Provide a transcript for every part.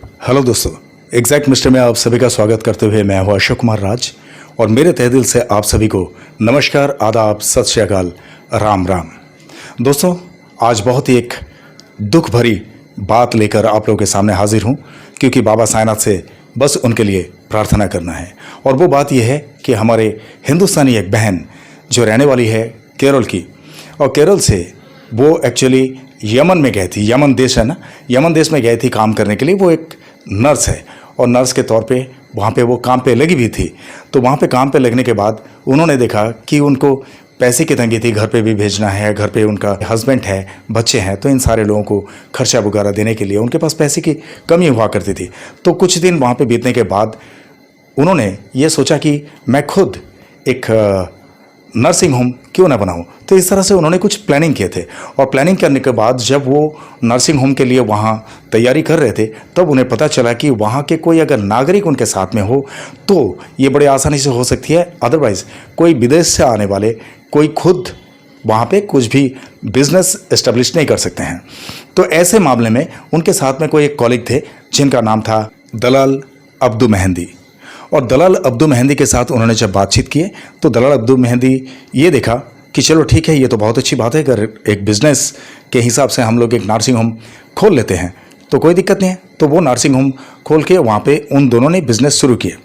Hello दोस्तों, exact mister में आप सभी का स्वागत करते हुए मैं हूं अशोक कुमार राज और मेरे तहे दिल से आप सभी को नमस्कार, आदाब, सत श्री अकाल, राम राम। दोस्तों, आज बहुत ही एक दुख भरी बात लेकर आप लोगों के सामने हाजिर हूं क्योंकि बाबा साईनाथ से बस उनके लिए प्रार्थना करना है। और वो बात यह है कि हमारे हिंदुस्तानी एक बहन जो रहने वाली है केरल की, और केरल से वो एक्चुअली यमन में गई थी। यमन देश है ना, यमन देश में गई थी काम करने के लिए। वो एक नर्स है और नर्स के तौर पे वहाँ पे वो काम पे लगी हुई थी। तो वहाँ पे काम पे लगने के बाद उन्होंने देखा कि उनको पैसे की तंगी थी, घर पे भी भेजना है, घर पे उनका हस्बैंड है, बच्चे हैं, तो इन सारे लोगों को खर्चा वगैरह देने के लिए उनके पास पैसे की कमी हुआ करती थी। तो कुछ दिन वहाँ पे बीतने के बाद उन्होंने ये सोचा कि मैं खुद एक नर्सिंग होम क्यों ना बनाऊं। तो इस तरह से उन्होंने कुछ प्लानिंग किए थे और प्लानिंग करने के बाद जब वो नर्सिंग होम के लिए वहाँ तैयारी कर रहे थे तब उन्हें पता चला कि वहाँ के कोई अगर नागरिक उनके साथ में हो तो ये बड़े आसानी से हो सकती है। अदरवाइज़ कोई विदेश से आने वाले कोई खुद वहाँ पे कुछ भी बिजनेस एस्टेब्लिश नहीं कर सकते हैं। तो ऐसे मामले में उनके साथ में कोई एक कॉलीग थे जिनका नाम था दलाल अब्दू मेहंदी। और दलाल अब्दू मेहंदी के साथ उन्होंने जब बातचीत की तो दलाल अब्दू मेहंदी ये देखा कि चलो ठीक है, ये तो बहुत अच्छी बात है, अगर एक बिज़नेस के हिसाब से हम लोग एक नर्सिंग होम खोल लेते हैं तो कोई दिक्कत नहीं है। तो वो नर्सिंग होम खोल के वहाँ पे उन दोनों ने बिज़नेस शुरू किए।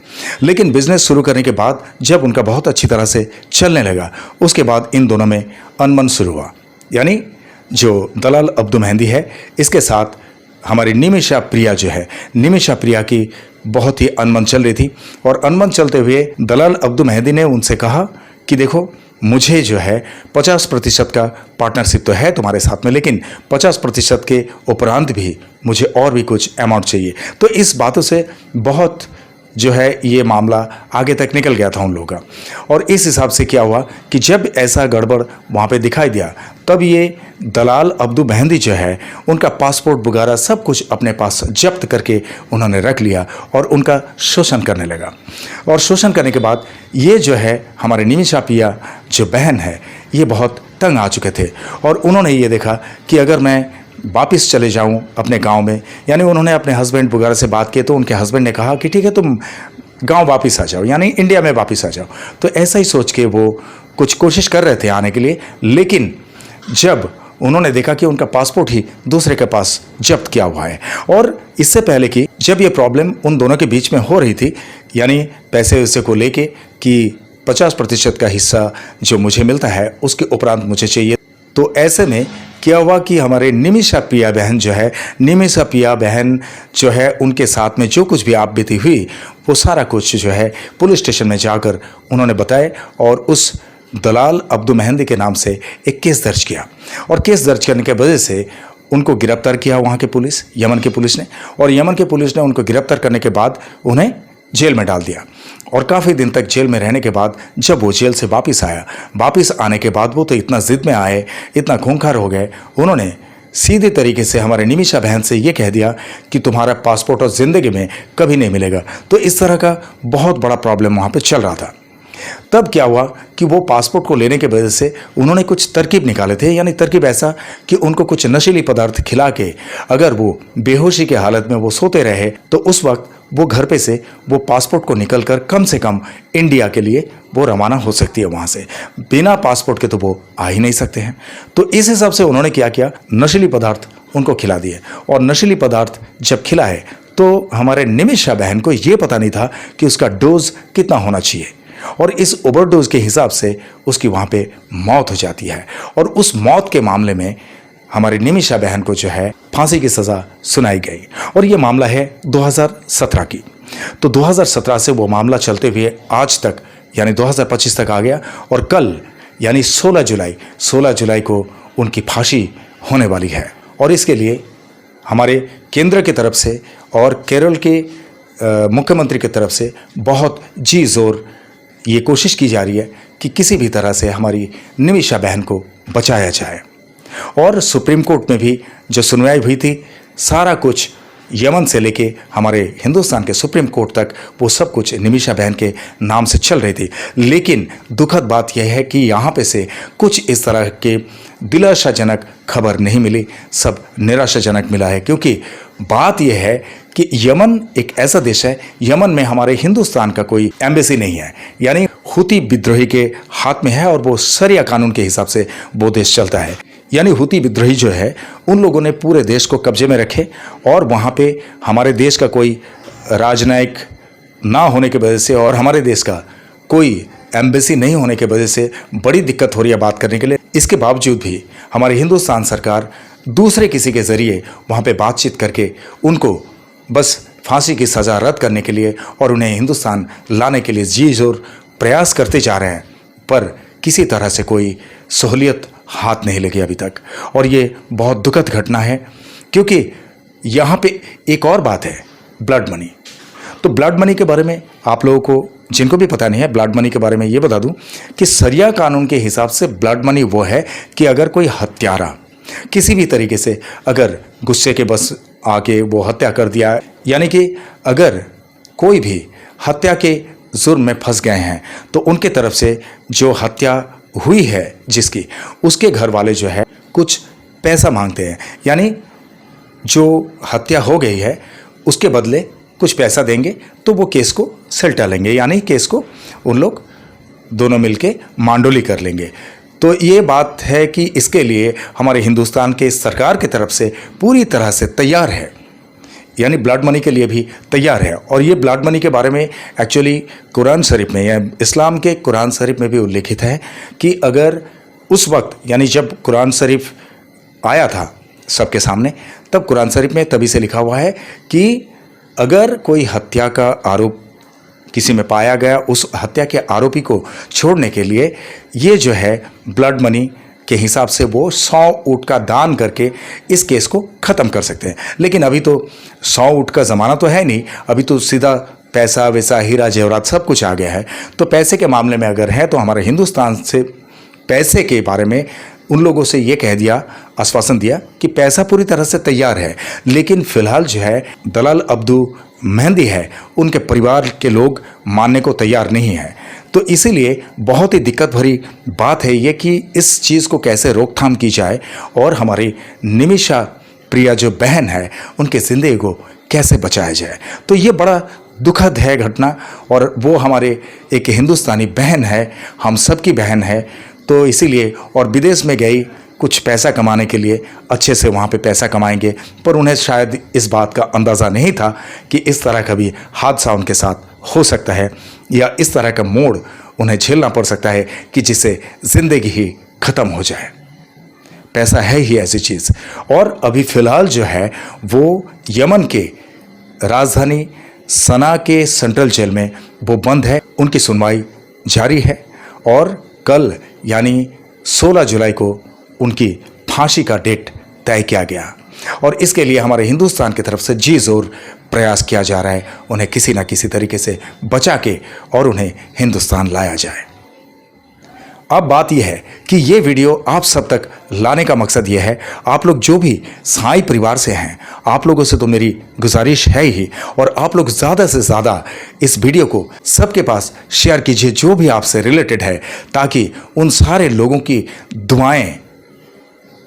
लेकिन बिज़नेस शुरू करने के बाद जब उनका बहुत अच्छी तरह से चलने लगा उसके बाद इन दोनों में अनबन शुरू हुआ। यानी जो दलाल अब्दू मेहंदी है इसके साथ हमारी निमिषा प्रिया जो है, निमिषा प्रिया की बहुत ही अनबन चल रही थी। और अनबन चलते हुए दलाल अब्दू मेहंदी ने उनसे कहा कि देखो, मुझे जो है 50% का पार्टनरशिप तो है तुम्हारे साथ में, लेकिन 50% के उपरांत भी मुझे और भी कुछ अमाउंट चाहिए। तो इस बातों से बहुत जो है ये मामला आगे तक निकल गया था उन लोगों का। और इस हिसाब से क्या हुआ कि जब ऐसा गड़बड़ वहाँ पे दिखाई दिया तब ये दलाल अब्दू मेहंदी जो है उनका पासपोर्ट वगैरह सब कुछ अपने पास जब्त करके उन्होंने रख लिया और उनका शोषण करने लगा। और शोषण करने के बाद ये जो है हमारे निमिषा प्रिया जो बहन है ये बहुत तंग आ चुके थे और उन्होंने ये देखा कि अगर मैं वापस चले जाऊं अपने गांव में, यानी उन्होंने अपने हस्बैंड वगैरह से बात की तो उनके हस्बैंड ने कहा कि ठीक है, तुम गांव वापस आ जाओ, यानी इंडिया में वापस आ जाओ। तो ऐसा ही सोच के वो कुछ कोशिश कर रहे थे आने के लिए। लेकिन जब उन्होंने देखा कि उनका पासपोर्ट ही दूसरे के पास जब्त किया हुआ है, और इससे पहले कि जब ये प्रॉब्लम उन दोनों के बीच में हो रही थी, यानी पैसे उससे को लेके कि 50% का हिस्सा जो मुझे मिलता है उसके उपरांत मुझे चाहिए, तो ऐसे में क्या हुआ कि हमारे निमिषा प्रिया बहन जो है, निमिषा प्रिया बहन जो है उनके साथ में जो कुछ भी आप बीती हुई वो सारा कुछ जो है पुलिस स्टेशन में जाकर उन्होंने बताया और उस दलाल अब्दू मेहंदी के नाम से एक केस दर्ज किया। और केस दर्ज करने के वजह से उनको गिरफ्तार किया वहाँ के पुलिस, यमन की पुलिस ने। और यमन की पुलिस ने उनको गिरफ्तार करने के बाद उन्हें जेल में डाल दिया। और काफ़ी दिन तक जेल में रहने के बाद जब वो जेल से वापस आया, वापस आने के बाद वो तो इतना ज़िद में आए, इतना खूंखार हो गए, उन्होंने सीधे तरीके से हमारे निमिषा बहन से ये कह दिया कि तुम्हारा पासपोर्ट और ज़िंदगी में कभी नहीं मिलेगा। तो इस तरह का बहुत बड़ा प्रॉब्लम वहाँ पे चल रहा था। तब क्या हुआ कि वो पासपोर्ट को लेने के वजह से उन्होंने कुछ तरकीब निकाले थे, यानी तरकीब ऐसा कि उनको कुछ नशीली पदार्थ खिला के अगर वो बेहोशी के हालत में वो सोते रहे तो उस वक्त वो घर पे से वो पासपोर्ट को निकल कर कम से कम इंडिया के लिए वो रवाना हो सकती है वहाँ से। बिना पासपोर्ट के तो वो आ ही नहीं सकते हैं। तो इस हिसाब से उन्होंने क्या किया, नशीली पदार्थ उनको खिला दिए। और नशीली पदार्थ जब खिलाए तो हमारे निमिषा बहन को ये पता नहीं था कि उसका डोज कितना होना चाहिए, और इस ओवरडोज के हिसाब से उसकी वहाँ पे मौत हो जाती है। और उस मौत के मामले में हमारी निमिषा बहन को जो है फांसी की सज़ा सुनाई गई। और ये मामला है 2017 की। तो 2017 से वो मामला चलते हुए आज तक यानी 2025 तक आ गया। और कल यानी 16 जुलाई को उनकी फांसी होने वाली है। और इसके लिए हमारे केंद्र की तरफ से और केरल के मुख्यमंत्री की तरफ से बहुत जी जोर ये कोशिश की जा रही है कि किसी भी तरह से हमारी निमिषा बहन को बचाया जाए। और सुप्रीम कोर्ट में भी जो सुनवाई हुई थी, सारा कुछ यमन से लेके हमारे हिंदुस्तान के सुप्रीम कोर्ट तक वो सब कुछ निमिषा बहन के नाम से चल रही थी। लेकिन दुखद बात यह है कि यहाँ पे से कुछ इस तरह के दिलासाजनक खबर नहीं मिली, सब निराशाजनक मिला है। क्योंकि बात यह है कि यमन एक ऐसा देश है, यमन में हमारे हिंदुस्तान का कोई एम्बेसी नहीं है, यानी हुती विद्रोही के हाथ में है और वो शरिया कानून के हिसाब से वो देश चलता है। यानी हुती विद्रोही जो है उन लोगों ने पूरे देश को कब्जे में रखे और वहाँ पे हमारे देश का कोई राजनयिक ना होने की वजह से और हमारे देश का कोई एम्बेसी नहीं होने की वजह से बड़ी दिक्कत हो रही है बात करने के लिए। इसके बावजूद भी हमारी हिंदुस्तान सरकार दूसरे किसी के ज़रिए वहाँ पे बातचीत करके उनको बस फांसी की सज़ा रद्द करने के लिए और उन्हें हिंदुस्तान लाने के लिए जी जोर प्रयास करते जा रहे हैं, पर किसी तरह से कोई सहूलियत हाथ नहीं लगी अभी तक। और ये बहुत दुखद घटना है, क्योंकि यहाँ पे एक और बात है, ब्लड मनी। तो ब्लड मनी के बारे में आप लोगों को जिनको भी पता नहीं है, ब्लड मनी के बारे में ये बता दूं कि शरिया कानून के हिसाब से ब्लड मनी वो है कि अगर कोई हत्यारा किसी भी तरीके से अगर गुस्से के बस आके वो हत्या कर दिया, यानी कि अगर कोई भी हत्या के जुर्म में फंस गए हैं, तो उनके तरफ से जो हत्या हुई है जिसकी, उसके घर वाले जो है कुछ पैसा मांगते हैं, यानी जो हत्या हो गई है उसके बदले कुछ पैसा देंगे तो वो केस को सलटा लेंगे, यानी केस को उन लोग दोनों मिलके मांडोली कर लेंगे। तो ये बात है कि इसके लिए हमारे हिंदुस्तान के सरकार की तरफ से पूरी तरह से तैयार है, यानी ब्लड मनी के लिए भी तैयार है। और ये ब्लड मनी के बारे में एक्चुअली कुरान शरीफ में या इस्लाम के कुरान शरीफ में भी उल्लेखित है कि अगर उस वक्त, यानी जब कुरान शरीफ आया था सबके सामने, तब कुरान शरीफ में तभी से लिखा हुआ है कि अगर कोई हत्या का आरोप किसी में पाया गया, उस हत्या के आरोपी को छोड़ने के लिए ये जो है ब्लड मनी के हिसाब से वो 100 ऊँट का दान करके इस केस को ख़त्म कर सकते हैं। लेकिन अभी तो 100 ऊँट का ज़माना तो है नहीं, अभी तो सीधा पैसा वैसा हीरा जेवरात सब कुछ आ गया है। तो पैसे के मामले में अगर है तो हमारे हिंदुस्तान से पैसे के बारे में उन लोगों से ये कह दिया, आश्वासन दिया कि पैसा पूरी तरह से तैयार है, लेकिन फ़िलहाल जो है दलाल अब्दू मेहंदी है, उनके परिवार के लोग मानने को तैयार नहीं है। तो इसीलिए बहुत ही दिक्कत भरी बात है ये कि इस चीज़ को कैसे रोकथाम की जाए और हमारी निमिषा प्रिया जो बहन है उनके ज़िंदगी को कैसे बचाया जाए। तो ये बड़ा दुखद है घटना, और वो हमारे एक हिंदुस्तानी बहन है, हम सब की बहन है। तो इसीलिए, और विदेश में गई कुछ पैसा कमाने के लिए, अच्छे से वहाँ पे पैसा कमाएंगे, पर उन्हें शायद इस बात का अंदाज़ा नहीं था कि इस तरह का भी हादसा उनके साथ हो सकता है या इस तरह का मोड़ उन्हें झेलना पड़ सकता है कि जिससे ज़िंदगी ही ख़त्म हो जाए। पैसा है ही ऐसी चीज़। और अभी फ़िलहाल जो है वो यमन के राजधानी सना के सेंट्रल जेल में वो बंद है, उनकी सुनवाई जारी है और कल यानी 16 जुलाई को उनकी फांसी का डेट तय किया गया। और इसके लिए हमारे हिंदुस्तान की तरफ से जी जोर प्रयास किया जा रहा है, उन्हें किसी ना किसी तरीके से बचा के और उन्हें हिंदुस्तान लाया जाए। अब बात यह है कि ये वीडियो आप सब तक लाने का मकसद ये है, आप लोग जो भी साईं परिवार से हैं, आप लोगों से तो मेरी गुजारिश है ही, और आप लोग ज़्यादा से ज़्यादा इस वीडियो को सबके पास शेयर कीजिए जो भी आपसे रिलेटेड है, ताकि उन सारे लोगों की दुआएं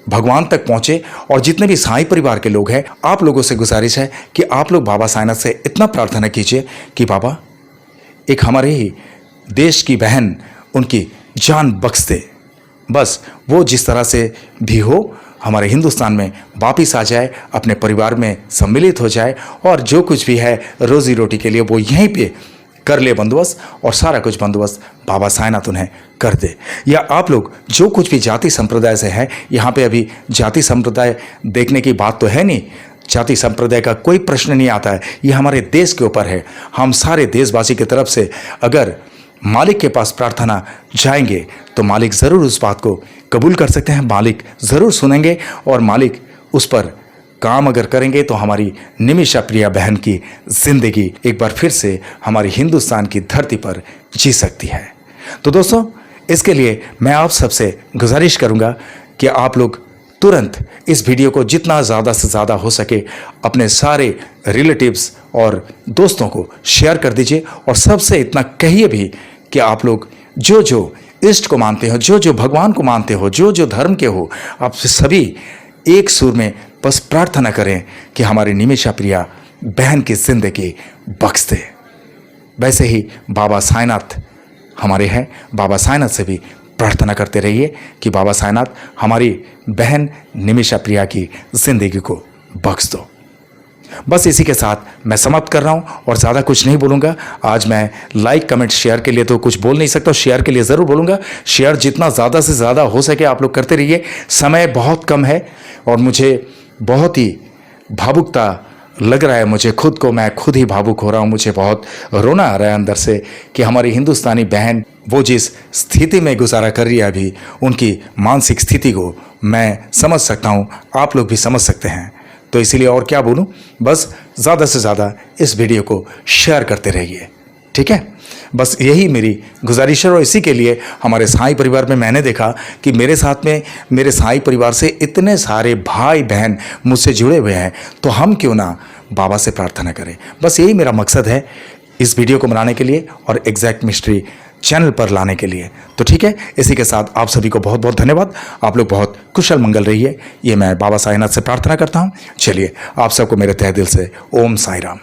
भगवान तक पहुँचे। और जितने भी साईं परिवार के लोग हैं, आप लोगों से गुजारिश है कि आप लोग बाबा साईंनाथ से इतना प्रार्थना कीजिए कि बाबा एक हमारे ही देश की बहन उनकी जान बख्श दे, बस वो जिस तरह से भी हो हमारे हिंदुस्तान में वापिस आ जाए, अपने परिवार में सम्मिलित हो जाए, और जो कुछ भी है रोज़ी रोटी के लिए वो यहीं पे कर ले बंदोबस्त, और सारा कुछ बंदोबस्त बाबा साईंनाथ उन्हें कर दे। या आप लोग जो कुछ भी जाति संप्रदाय से हैं, यहाँ पे अभी जाति संप्रदाय देखने की बात तो है नहीं, जाति संप्रदाय का कोई प्रश्न नहीं आता है, ये हमारे देश के ऊपर है। हम सारे देशवासी की तरफ से अगर मालिक के पास प्रार्थना जाएंगे तो मालिक ज़रूर उस बात को कबूल कर सकते हैं, मालिक ज़रूर सुनेंगे, और मालिक उस पर काम अगर करेंगे तो हमारी निमिषा प्रिया बहन की ज़िंदगी एक बार फिर से हमारी हिंदुस्तान की धरती पर जी सकती है। तो दोस्तों, इसके लिए मैं आप सबसे गुजारिश करूंगा कि आप लोग तुरंत इस वीडियो को जितना ज़्यादा से ज़्यादा हो सके अपने सारे रिलेटिव्स और दोस्तों को शेयर कर दीजिए, और सबसे इतना कहिए भी कि आप लोग जो जो इष्ट को मानते हो, जो जो भगवान को मानते हो, जो जो धर्म के हो, आप सभी एक सुर में बस प्रार्थना करें कि हमारी निमिषा प्रिया बहन की जिंदगी बख्श दे। वैसे ही बाबा साईनाथ हमारे हैं, बाबा साईनाथ से भी प्रार्थना करते रहिए कि बाबा साईनाथ हमारी बहन निमिषा प्रिया की जिंदगी को बख्श दो। बस इसी के साथ मैं समाप्त कर रहा हूं और ज़्यादा कुछ नहीं बोलूँगा। आज मैं लाइक कमेंट शेयर के लिए तो कुछ बोल नहीं सकता, शेयर के लिए ज़रूर बोलूँगा। शेयर जितना ज़्यादा से ज़्यादा हो सके आप लोग करते रहिए। समय बहुत कम है और मुझे बहुत ही भावुकता लग रहा है, मुझे खुद को, मैं खुद ही भावुक हो रहा हूँ। मुझे बहुत रोना आ रहा है अंदर से कि हमारी हिंदुस्तानी बहन वो जिस स्थिति में गुजारा कर रही है अभी, उनकी मानसिक स्थिति को मैं समझ सकता हूँ, आप लोग भी समझ सकते हैं। तो इसीलिए और क्या बोलूं, बस ज़्यादा से ज़्यादा इस वीडियो को शेयर करते रहिए, ठीक है। बस यही मेरी गुजारिश है। और इसी के लिए हमारे साईं परिवार में मैंने देखा कि मेरे साथ में मेरे साईं परिवार से इतने सारे भाई बहन मुझसे जुड़े हुए हैं, तो हम क्यों ना बाबा से प्रार्थना करें। बस यही मेरा मकसद है इस वीडियो को बनाने के लिए और एग्जैक्ट मिस्ट्री चैनल पर लाने के लिए। तो ठीक है, इसी के साथ आप सभी को बहुत बहुत धन्यवाद। आप लोग बहुत कुशल मंगल रहिए, ये मैं बाबा साईनाथ से प्रार्थना करता हूँ। चलिए, आप सबको मेरे तहे दिल से ओम साई राम।